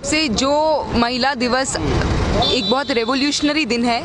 से जो महिला दिवस एक बहुत रेवोल्यूशनरी दिन है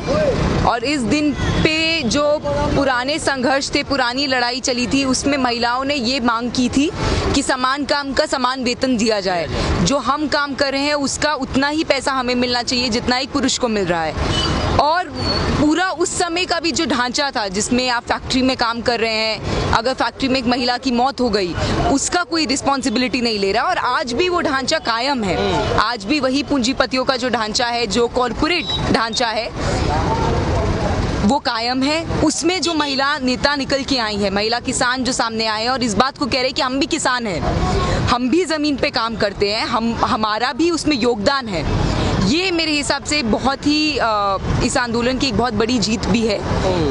और इस दिन पे जो पुराने संघर्ष थे, पुरानी लड़ाई चली थी, उसमें महिलाओं ने ये मांग की थी कि समान काम का समान वेतन दिया जाए। जो हम काम कर रहे हैं उसका उतना ही पैसा हमें मिलना चाहिए जितना एक पुरुष को मिल रहा है। और पूरा उस समय का भी जो ढांचा था जिसमें आप फैक्ट्री में काम कर रहे हैं, अगर फैक्ट्री में एक महिला की मौत हो गई उसका कोई रिस्पॉन्सिबिलिटी नहीं ले रहा और आज भी वो ढांचा कायम है। आज भी वही पूंजीपतियों का जो ढांचा है, जो कॉर्पोरेट ढांचा है वो कायम है। उसमें जो महिला नेता निकल के आई है, महिला किसान जो सामने आए और इस बात को कह रहे हैं कि हम भी किसान हैं, हम भी ज़मीन पे काम करते हैं, हमारा भी उसमें योगदान है। ये मेरे हिसाब से बहुत ही इस आंदोलन की एक बहुत बड़ी जीत भी है।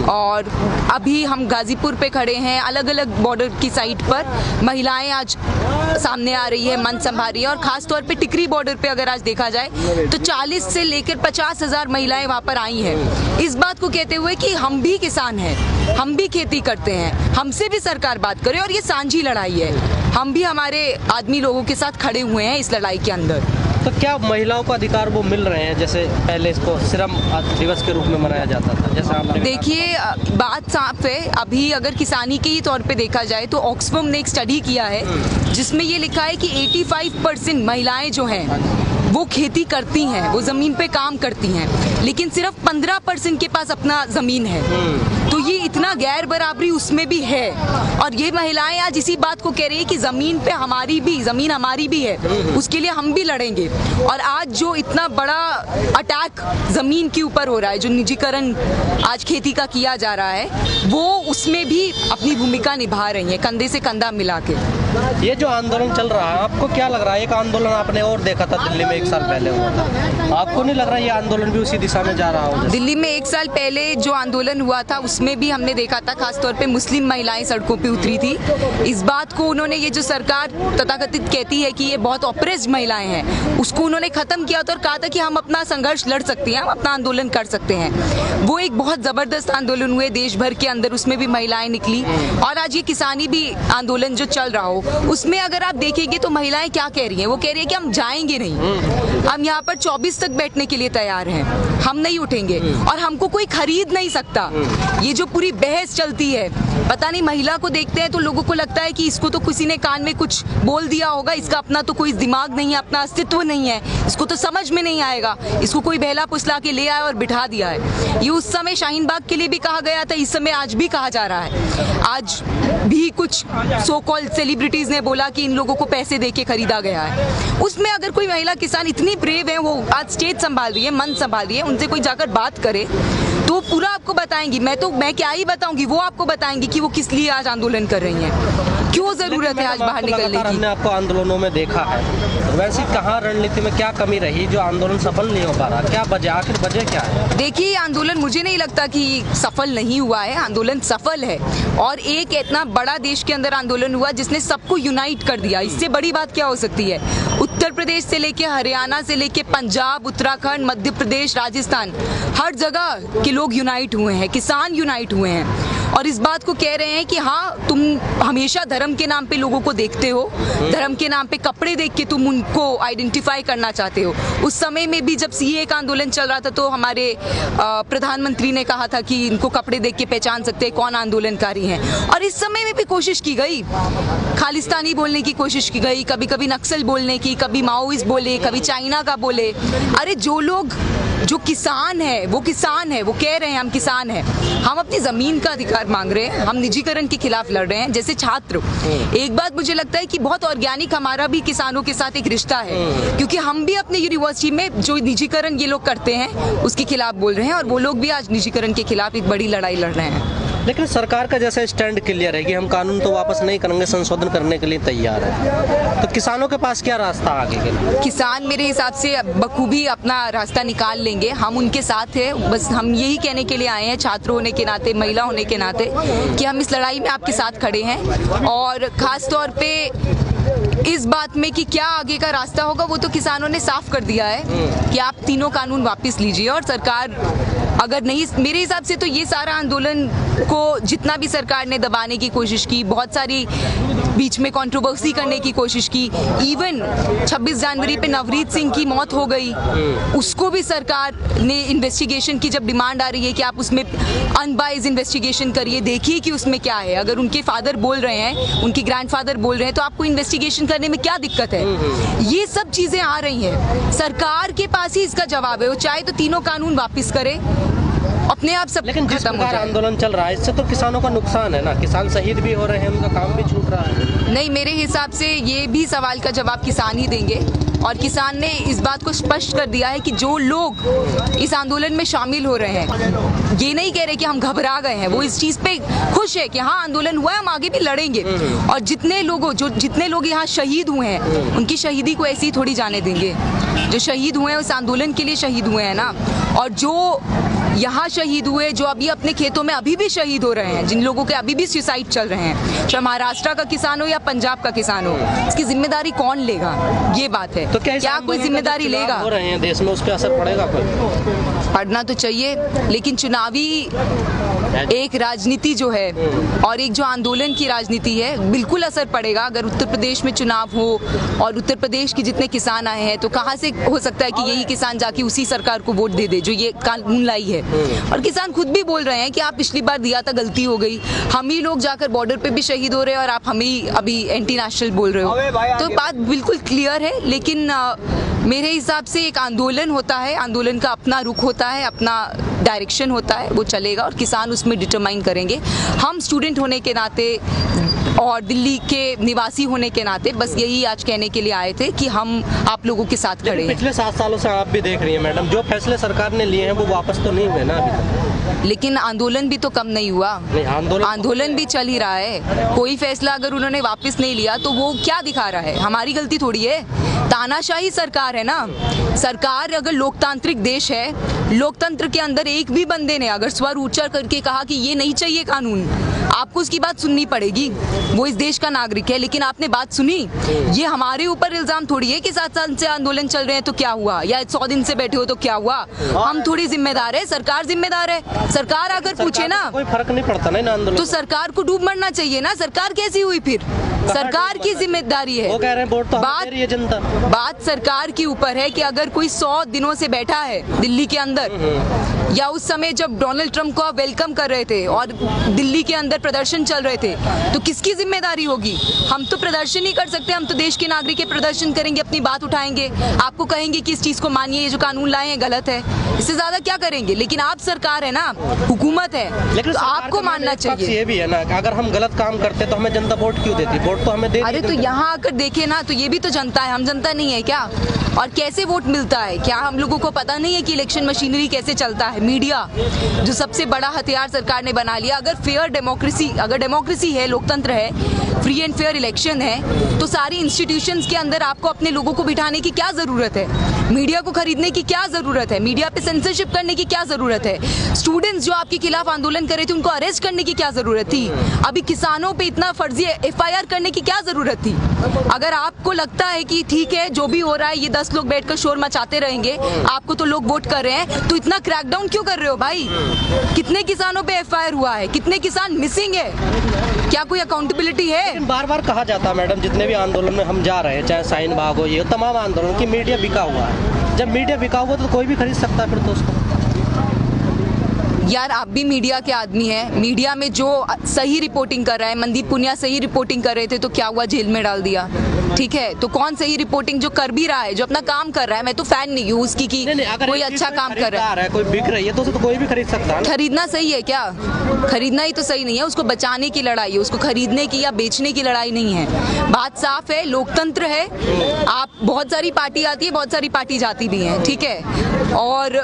और अभी हम गाजीपुर पे खड़े हैं, अलग अलग बॉर्डर की साइड पर महिलाएं आज सामने आ रही है, मन संभाल रही है। और खास तौर पे टिकरी बॉर्डर पे अगर आज देखा जाए तो 40 से लेकर 50,000 महिलाएं वहाँ पर आई हैं, इस बात को कहते हुए कि हम भी किसान हैं, हम भी खेती करते हैं, हमसे भी सरकार बात करे। और ये सांझी लड़ाई है, हम भी हमारे आदमी लोगों के साथ खड़े हुए हैं इस लड़ाई के अंदर। तो क्या महिलाओं को अधिकार वो मिल रहे हैं जैसे पहले इसको श्रम दिवस के रूप में मनाया जाता था? जैसे आपने देखिए, बात साफ है। अभी अगर किसानी के ही तौर पे देखा जाए तो ऑक्सफैम ने एक स्टडी किया है जिसमें ये लिखा है कि 85% महिलाएं जो हैं वो खेती करती हैं, वो जमीन पे काम करती हैं, लेकिन सिर्फ 15% के पास अपना जमीन है। तो ये इतना गैर बराबरी उसमें भी है। और ये महिलाएं आज इसी बात को कह रही है कि जमीन पे जमीन हमारी भी है, उसके लिए हम भी लड़ेंगे। और आज जो इतना बड़ा अटैक जमीन के ऊपर हो रहा है, जो निजीकरण आज खेती का किया जा रहा है, वो उसमें भी अपनी भूमिका निभा रही है, कंधे से कंधा मिला के। ये जो आंदोलन चल रहा है, आपको क्या लग रहा है? एक आंदोलन आपने और देखा था दिल्ली में 1 साल पहले हुआ था, आपको नहीं लग रहा ये आंदोलन भी उसी दिशा में जा रहा हो? दिल्ली में 1 साल पहले जो आंदोलन हुआ था उसमें भी हमने देखा था, खासतौर पे मुस्लिम महिलाएं सड़कों पे उतरी थी। इस बात को उन्होंने, ये जो सरकार तथाकथित कहती है कि ये बहुत ऑप्रेस्ड महिलाएं हैं, उसको उन्होंने खत्म किया था और कहा था कि हम अपना संघर्ष लड़ सकते हैं, हम अपना आंदोलन कर सकते हैं। वो एक बहुत जबरदस्त आंदोलन हुए देश भर के अंदर, उसमें भी महिलाएं निकली। और आज ये किसानी भी आंदोलन जो चल रहा हो उसमें अगर आप देखेंगे तो महिलाएं क्या कह रही हैं, वो कह रही है कि हम जाएंगे नहीं, हम यहाँ पर 24 तक बैठने के लिए तैयार हैं, हम नहीं उठेंगे और हमको कोई खरीद नहीं सकता। ये जो पूरी बहस चलती है, पता नहीं, महिला को देखते हैं तो लोगों को लगता है कि इसको तो किसी ने कान में कुछ बोल दिया होगा, इसका अपना तो कोई दिमाग नहीं है, अपना अस्तित्व नहीं है, इसको तो समझ में नहीं आएगा, इसको कोई बहला फुसला के ले आया और बिठा दिया है। ये उस समय शाहीन बाग के लिए भी कहा गया था, इस समय आज भी कहा जा रहा है। आज भी कुछ सो कॉल्ड सेलिब्रिटीज ने बोला कि इन लोगों को पैसे देके खरीदा गया है। उसमें अगर कोई महिला किसान इतनी ब्रेव है, वो आज स्टेज संभाल रही है, मन संभाल रही है, उनसे कोई जाकर बात करे तो पूरा आपको बताएंगी। मैं क्या ही बताऊंगी, वो आपको बताएंगी कि वो किस लिए आज आंदोलन कर रही हैं, क्यों जरूरत है आज बाहर निकलने की। हमने आपको आंदोलनों में देखा है, वैसे कहाँ रणनीति में क्या कमी रही जो आंदोलन सफल नहीं हो पा रहा? क्या वजह, आखिर वजह क्या है? देखिए, आंदोलन मुझे नहीं लगता कि सफल नहीं हुआ है, आंदोलन सफल है। और एक इतना बड़ा देश के अंदर आंदोलन हुआ जिसने सबको यूनाइट कर दिया, इससे बड़ी बात क्या हो सकती है? उत्तर प्रदेश से लेके हरियाणा से लेके पंजाब, उत्तराखंड, मध्य प्रदेश, राजस्थान, हर जगह के लोग यूनाइट हुए हैं, किसान यूनाइट हुए हैं और इस बात को कह रहे हैं कि हाँ, तुम हमेशा धर्म के नाम पे लोगों को देखते हो, धर्म के नाम पे कपड़े देख के तुम उनको आइडेंटिफाई करना चाहते हो। उस समय में भी जब सीए का आंदोलन चल रहा था तो हमारे प्रधानमंत्री ने कहा था कि इनको कपड़े देख के पहचान सकते हैं कौन आंदोलनकारी हैं। और इस समय में भी कोशिश की गई, खालिस्तानी बोलने की कोशिश की गई, कभी कभी नक्सल बोलने की, कभी माओइस्ट बोले, कभी चाइना का बोले। अरे जो किसान है वो किसान है, वो कह रहे हैं हम किसान हैं, हम अपनी जमीन का अधिकार मांग रहे हैं, हम निजीकरण के खिलाफ लड़ रहे हैं। जैसे छात्र, एक बात मुझे लगता है कि बहुत ऑर्गेनिक हमारा भी किसानों के साथ एक रिश्ता है, क्योंकि हम भी अपने यूनिवर्सिटी में जो निजीकरण ये लोग करते हैं उसके खिलाफ बोल रहे हैं और वो लोग भी आज निजीकरण के खिलाफ एक बड़ी लड़ाई लड़ रहे हैं। लेकिन सरकार का जैसा स्टैंड क्लियर है कि हम कानून तो वापस नहीं करेंगे, संशोधन करने के लिए तैयार है, तो किसानों के पास क्या रास्ता आगे के लिए? किसान मेरे हिसाब से बखूबी अपना रास्ता निकाल लेंगे, हम उनके साथ हैं। बस हम यही कहने के लिए आए हैं, छात्र होने के नाते, महिला होने के नाते, कि हम इस लड़ाई में आपके साथ खड़े हैं। और खास तौर पे इस बात में कि क्या आगे का रास्ता होगा वो तो किसानों ने साफ कर दिया है कि आप तीनों कानून वापस लीजिए। और सरकार अगर नहीं, मेरे हिसाब से तो ये सारा आंदोलन को जितना भी सरकार ने दबाने की कोशिश की, बहुत सारी बीच में कंट्रोवर्सी करने की कोशिश की, इवन 26 जनवरी पे नवनीत सिंह की मौत हो गई, उसको भी सरकार ने इन्वेस्टिगेशन की जब डिमांड आ रही है कि आप उसमें अनबाइज इन्वेस्टिगेशन करिए, देखिए कि उसमें क्या है। अगर उनके फादर बोल रहे हैं, उनके ग्रैंडफादर बोल रहे हैं, तो आपको इन्वेस्टिगेशन करने में क्या दिक्कत है? ये सब चीजें आ रही हैं, सरकार के पास ही इसका जवाब है। वो चाहे तो तीनों कानून वापस करे, अपने आप सब लेकिन जिस खत्म हो प्रकार जाए। आंदोलन चल रहा है इससे तो किसानों का नुकसान है ना, किसान शहीद भी हो रहे हैं, उनका काम भी छूट रहा है। नहीं, मेरे हिसाब से ये भी सवाल का जवाब किसान ही देंगे, और किसान ने इस बात को स्पष्ट कर दिया है कि जो लोग इस आंदोलन में शामिल हो रहे हैं, ये नहीं कह रहे कि हम घबरा गए हैं, वो इस चीज पे खुश है कि हाँ आंदोलन हुआ है, हम आगे भी लड़ेंगे। और जितने लोग यहाँ शहीद हुए हैं, उनकी शहीदी को ऐसे ही थोड़ी जाने देंगे। जो शहीद हुए हैं उस आंदोलन के लिए शहीद हुए हैं ना, और जो यहाँ शहीद हुए, जो अभी अपने खेतों में अभी भी शहीद हो रहे हैं, जिन लोगों के अभी भी सुसाइड चल रहे हैं, चाहे महाराष्ट्र का किसान हो या पंजाब का किसान हो, इसकी जिम्मेदारी कौन लेगा? ये बात है। तो क्या कोई जिम्मेदारी लेगा? हो रहे हैं देश में, उस पर असर पड़ेगा? कोई पढ़ना तो चाहिए, लेकिन चुनावी एक राजनीति जो है और एक जो आंदोलन की राजनीति है, बिल्कुल असर पड़ेगा। अगर उत्तर प्रदेश में चुनाव हो और उत्तर प्रदेश के जितने किसान आए हैं, तो कहाँ से हो सकता है कि यही किसान जाके उसी सरकार को वोट दे दे जो ये कानून लाई है? और किसान खुद भी बोल रहे हैं कि आप पिछली बार दिया था, गलती हो गई, हम ही लोग जाकर बॉर्डर पे भी शहीद हो रहे हैं और आप हमें अभी एंटी नेशनल बोल रहे हो। तो बात बिल्कुल क्लियर है, लेकिन मेरे हिसाब से एक आंदोलन होता है, आंदोलन का अपना रुख होता है, अपना डायरेक्शन होता है, वो चलेगा और किसान उसमें डिटरमाइन करेंगे। हम स्टूडेंट होने के नाते और दिल्ली के निवासी होने के नाते बस यही आज कहने के लिए आए थे कि हम आप लोगों के साथ खड़े हैं। पिछले 7 सालों से आप भी देख रही हैं मैडम, जो फैसले सरकार ने लिए हैं वो वापस तो नहीं हुए ना अभी तक। लेकिन आंदोलन भी तो कम नहीं हुआ, आंदोलन भी चल ही रहा है। कोई फैसला अगर उन्होंने वापस नहीं लिया तो वो क्या दिखा रहा है? हमारी गलती थोड़ी है, तानाशाही सरकार है ना। सरकार अगर लोकतांत्रिक देश है, लोकतंत्र के अंदर एक भी बंदे ने अगर स्वर ऊंचा करके कहा कि ये नहीं चाहिए कानून, आपको उसकी बात सुननी पड़ेगी। वो इस देश का नागरिक है, लेकिन आपने बात सुनी? ये हमारे ऊपर इल्जाम थोड़ी है कि 7 साल से आंदोलन चल रहे हैं तो क्या हुआ, या 100 दिन से बैठे हो तो क्या हुआ। हम थोड़ी जिम्मेदार है, सरकार जिम्मेदार है। सरकार अगर पूछे ना, कोई फर्क नहीं पड़ता ना इन आंदोलन, तो सरकार को डूब मरना चाहिए ना। सरकार कैसी हुई फिर? सरकार की जिम्मेदारी है। वो कह रहे हैं वोट तो हमें दे रही है जनता। बात सरकार के ऊपर है कि अगर कोई 100 दिनों से बैठा है दिल्ली के अंदर, या उस समय जब डोनाल्ड ट्रंप को आप वेलकम कर रहे थे और दिल्ली के अंदर प्रदर्शन चल रहे थे, तो किसकी जिम्मेदारी होगी? हम तो प्रदर्शन नहीं कर सकते, हम तो देश के नागरिक के प्रदर्शन करेंगे, अपनी बात उठाएंगे, आपको कहेंगे कि इस चीज को मानिए, ये जो कानून लाए हैं गलत है। इससे ज्यादा क्या करेंगे? लेकिन आप सरकार है ना, हुकूमत है, लेकिन तो आपको मानना चाहिए। ये भी है ना, अगर हम गलत काम करते तो हमें जनता वोट क्यों देती? वोट तो हमें दे। अरे तो यहाँ आकर देखे ना, तो ये भी तो जनता है, हम जनता नहीं है क्या? और कैसे वोट मिलता है? क्या हम लोगों को पता नहीं है कि इलेक्शन मशीनरी कैसे चलता है? मीडिया जो सबसे बड़ा हथियार सरकार ने बना लिया। अगर फेयर डेमोक्रेसी, अगर डेमोक्रेसी है, लोकतंत्र है, फ्री एंड फेयर इलेक्शन है, तो सारी इंस्टीट्यूशंस के अंदर आपको अपने लोगों को बिठाने की क्या जरूरत है? मीडिया को खरीदने की क्या जरूरत है? मीडिया पे सेंसरशिप करने की क्या जरूरत है? स्टूडेंट्स जो आपके खिलाफ आंदोलन कर रहे थे उनको अरेस्ट करने की क्या जरूरत थी? अभी किसानों पे इतना फर्जी FIR करने की क्या जरूरत थी? अगर आपको लगता है कि ठीक है जो भी हो रहा है, ये 10 लोग बैठकर शोर मचाते रहेंगे, आपको तो लोग वोट कर रहे हैं, तो इतना क्रैकडाउन क्यों कर रहे हो भाई? कितने किसानों पे FIR हुआ है? कितने किसान मिसिंग है? क्या कोई अकाउंटेबिलिटी है? बार बार कहा जाता है मैडम, जितने भी आंदोलन में हम जा रहे हैं, चाहे शाहीन बाग हो, ये तमाम आंदोलन की मीडिया बिका हुआ है। जब मीडिया बिका हुआ तो कोई भी खरीद सकता है फिर तो उसको। यार आप भी मीडिया के आदमी हैं, मीडिया में जो सही रिपोर्टिंग कर रहा है, मनदीप पुनिया सही रिपोर्टिंग कर रहे थे तो क्या हुआ? जेल में डाल दिया। ठीक है, तो कौन सही रिपोर्टिंग जो कर भी रहा है, जो अपना काम कर रहा है? मैं तो फैन नहीं हूँ उसकी कि कोई अच्छा काम कर रहा है, कोई बिक रही है तो कोई भी खरीद सकता है। खरीदना सही है क्या? खरीदना ही तो सही नहीं है, उसको बचाने की लड़ाई है, उसको खरीदने की या बेचने की लड़ाई नहीं है। बात साफ है, लोकतंत्र है, आप बहुत सारी पार्टी आती है, बहुत सारी पार्टी जाती भी है, ठीक है, और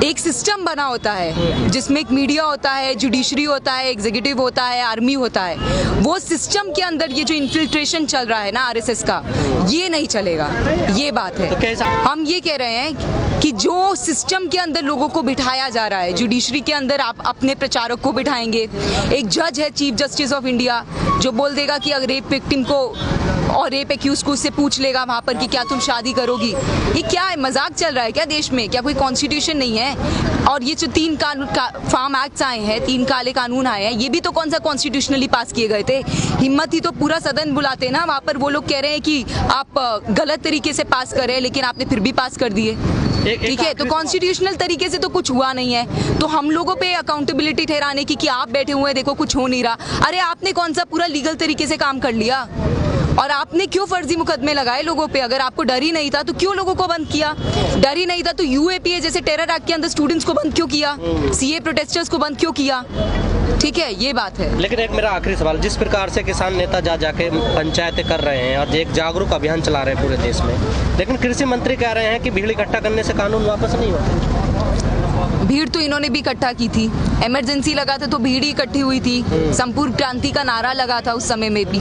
एक सिस्टम बना होता है जिसमें एक मीडिया होता है, जुडिशरी होता है, एग्जीक्यूटिव होता है, आर्मी होता है। वो सिस्टम के अंदर ये जो इन्फिल्ट्रेशन चल रहा है ना RSS का, ये नहीं चलेगा, ये बात है। तो कैसा? हम ये कह रहे हैं कि जो सिस्टम के अंदर लोगों को बिठाया जा रहा है, जुडिशरी के अंदर आप अपने प्रचारक को बिठाएंगे, एक जज है चीफ जस्टिस ऑफ इंडिया जो बोल देगा कि अगर रेप विक्टिम को और रेप एक्यूज को उससे पूछ लेगा वहाँ पर कि क्या तुम शादी करोगी। ये क्या है, मजाक चल रहा है क्या देश में? क्या कोई कॉन्स्टिट्यूशन नहीं है? और ये जो 3 फार्म एक्ट्स आए हैं, 3 काले कानून आए हैं, ये भी तो कौन सा कॉन्स्टिट्यूशनली पास किए गए थे? हिम्मत ही तो पूरा सदन बुलाते ना, वहाँ पर वो लोग कह रहे हैं कि आप गलत तरीके से पास कर रहे हैं, लेकिन आपने फिर भी पास कर दिए। ठीक है, तो कॉन्स्टिट्यूशनल तरीके से तो कुछ हुआ नहीं है, तो हम लोगों पे अकाउंटेबिलिटी ठहराने की कि आप बैठे हुए हैं देखो कुछ हो नहीं रहा। अरे आपने कौन सा पूरा लीगल तरीके से काम कर लिया? और आपने क्यों फर्जी मुकदमे लगाए लोगों पे? अगर आपको डर ही नहीं था तो क्यों लोगों को बंद किया? डर ही नहीं था तो यूएपीए जैसे टेरर एक्ट के अंदर स्टूडेंट्स को बंद क्यों किया? सीए प्रोटेस्टर्स को बंद क्यों किया? ठीक है, ये बात है। लेकिन एक मेरा आखिरी सवाल, जिस प्रकार से किसान नेता जाके पंचायतें कर रहे हैं और एक जागरूक अभियान चला रहे हैं पूरे देश में, लेकिन कृषि मंत्री कह रहे हैं कि भीड़ इकट्ठा करने से कानून वापस नहीं होता। भीड़ तो इन्होंने भी इकट्ठा की थी, इमरजेंसी लगा था तो भीड़ ही इकट्ठी हुई थी, संपूर्ण क्रांति का नारा लगा था उस समय में भी।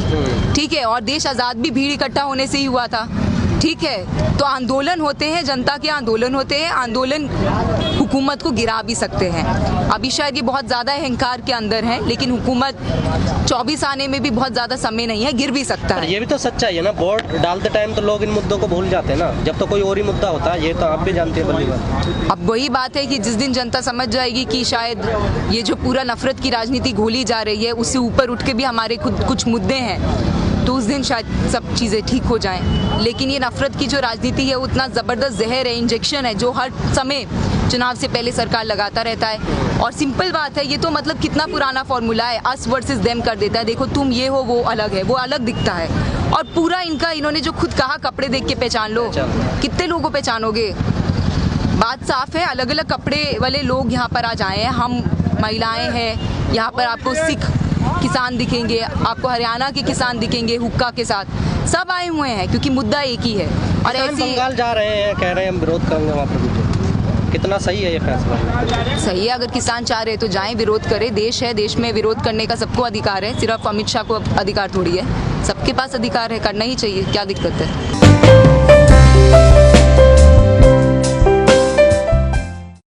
ठीक है, और देश आज़ाद भी भीड़ इकट्ठा होने से ही हुआ था। ठीक है, तो आंदोलन होते हैं, जनता के आंदोलन होते हैं, आंदोलन हुकूमत को गिरा भी सकते हैं। अभी शायद ये बहुत ज़्यादा अहंकार के अंदर है, लेकिन हुकूमत 24 आने में भी बहुत ज़्यादा समय नहीं है, गिर भी सकता है। ये भी तो सच्चाई है ना, वोट डालते टाइम तो लोग इन मुद्दों को भूल जाते हैं ना, जब तो कोई और ही मुद्दा होता है। ये तो आप भी जानते हैं भली बात। अब वही बात है कि जिस दिन जनता समझ जाएगी कि शायद ये जो पूरा नफरत की राजनीति घोली जा रही है उससे ऊपर उठ के भी हमारे खुद कुछ मुद्दे हैं, तो उस दिन शायद सब चीज़ें ठीक हो जाएं। लेकिन ये नफरत की जो राजनीति है उतना ज़बरदस्त जहर है, इंजेक्शन है, जो हर समय चुनाव से पहले सरकार लगाता रहता है। और सिंपल बात है, ये तो मतलब कितना पुराना फॉर्मूला है, अस वर्सेस देम कर देता है। देखो तुम ये हो, वो अलग है, वो अलग दिखता है। और पूरा इनका, इन्होंने जो खुद कहा कपड़े देख के पहचान लो, कितने लोगों को पहचानोगे? बात साफ है, अलग अलग कपड़े वाले लोग यहाँ पर आज आए हैं। हम महिलाएं हैं, यहाँ पर आपको सिख किसान दिखेंगे, आपको हरियाणा के किसान दिखेंगे हुक्का के साथ, सब आए हुए हैं क्योंकि मुद्दा एक ही है। और ऐसे बंगाल जा रहे हैं, कह रहे हैं हम विरोध करेंगे वहाँ पर, कितना सही है ये फैसला? सही है, अगर किसान चाह रहे तो जाएं, विरोध करें। देश है, देश में विरोध करने का सबको अधिकार है, सिर्फ अमित शाह को अधिकार थोड़ी है, सबके पास अधिकार है, करना ही चाहिए, क्या दिक्कत है?